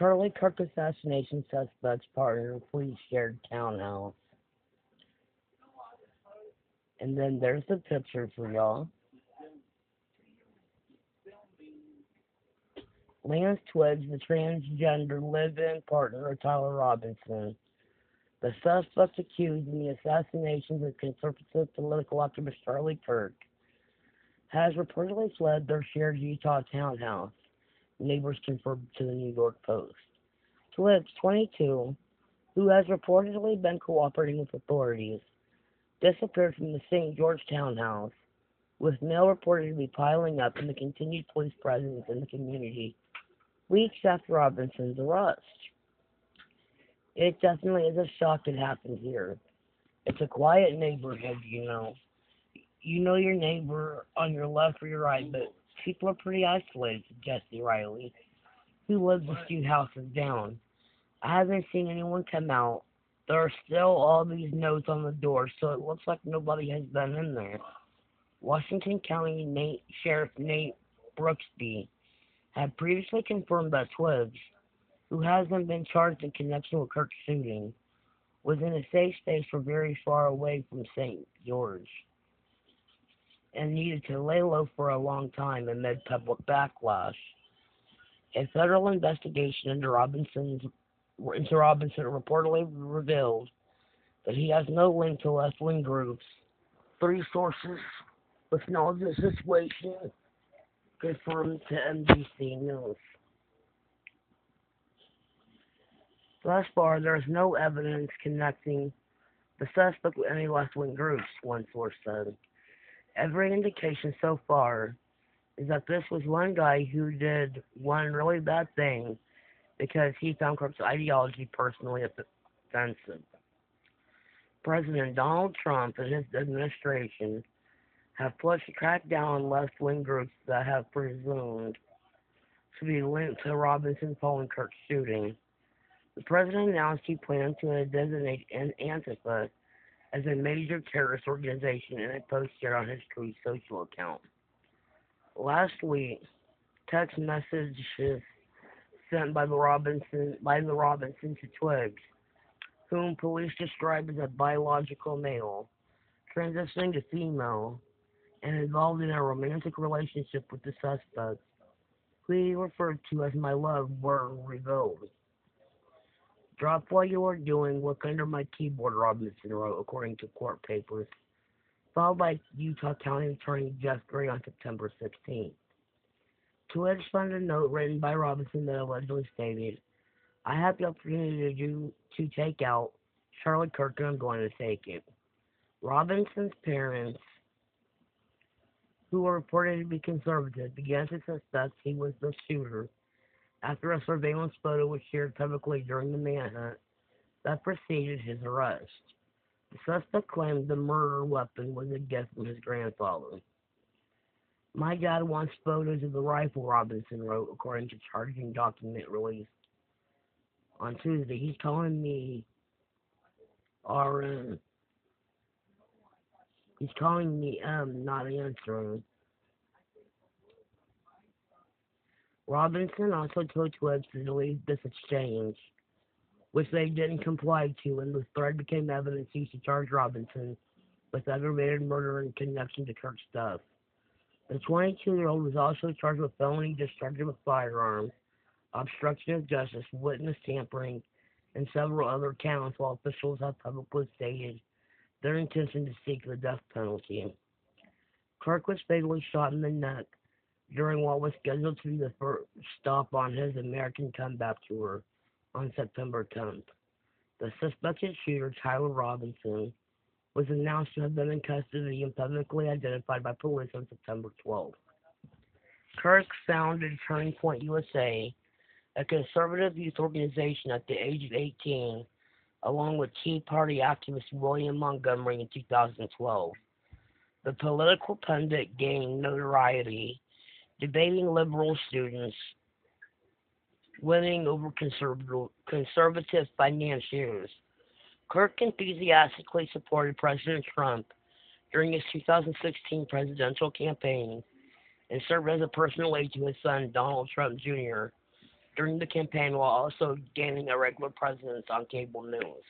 Charlie Kirk assassination suspects partner in police shared townhouse. And then there's the picture for y'all. Lance Twiggs, the transgender live-in partner of Tyler Robinson. The suspect accused in the assassinations of conservative political activist Charlie Kirk has reportedly fled their shared Utah townhouse, neighbors confirmed to the New York Post. Twiggs, 22, who has reportedly been cooperating with authorities, disappeared from the St. George townhouse, with mail reported to be piling up and the continued police presence in the community weeks after Robinson's arrest. It definitely is a shock it happened here. It's a quiet neighborhood, you know. You know your neighbor on your left or your right, but people are pretty isolated, said Jesse Riley, who lives a few houses down. I haven't seen anyone come out. There are still all these notes on the door, so it looks like nobody has been in there. Washington County Sheriff Nate Brooksby had previously confirmed that Twiggs, who hasn't been charged in connection with Kirk's shooting, was in a safe space for very far away from St. George and needed to lay low for a long time amid public backlash. A federal investigation into Robinson reportedly revealed that he has no link to left-wing groups. Three sources with knowledge of the situation confirmed to NBC News. Thus far, there is no evidence connecting the suspect with any left-wing groups, one source said. Every indication so far is that this was one guy who did one really bad thing because he found Kirk's ideology personally offensive. President Donald Trump and his administration have pushed to crack down on left-wing groups that have presumed to be linked to Robinson following Kirk's shooting. The president announced he planned to designate Antifa as a major terrorist organization in a post shared on his Truth Social account. Last week, text messages sent by the Robinson to Twiggs, whom police describe as a biological male, transitioning to female, and involved in a romantic relationship with the suspect, who he referred to as my love, were revealed. Drop what you are doing, look under my keyboard, Robinson wrote, according to court papers, filed by Utah County Attorney Jeff Gray on September 16th. Twiggs found a note written by Robinson that allegedly stated, I have the opportunity to take out Charlie Kirk and I'm going to take it. Robinson's parents, who were reported to be conservative, began to suspect he was the shooter after a surveillance photo was shared publicly during the manhunt that preceded his arrest. The suspect claimed the murder weapon was a gift from his grandfather. My dad wants photos of the rifle, Robinson wrote, according to charging document released on Tuesday. He's calling me RN. He's calling me not answering. Robinson also told Twiggs to delete this exchange, which they didn't comply to, and the thread became evidence used to charge Robinson with aggravated murder in connection to Kirk's death. The 22-year-old was also charged with felony discharge of a firearm, obstruction of justice, witness tampering, and several other counts, while officials have publicly stated their intention to seek the death penalty. Kirk was fatally shot in the neck during what was scheduled to be the first stop on his American Comeback Tour on September 10th. The suspected shooter, Tyler Robinson, was announced to have been in custody and publicly identified by police on September 12th. Kirk founded Turning Point USA, a conservative youth organization at the age of 18, along with Tea Party activist William Montgomery in 2012. The political pundit gained notoriety debating liberal students, winning over conservative financiers. Kirk enthusiastically supported President Trump during his 2016 presidential campaign and served as a personal aide to his son, Donald Trump Jr., during the campaign while also gaining a regular presence on cable news.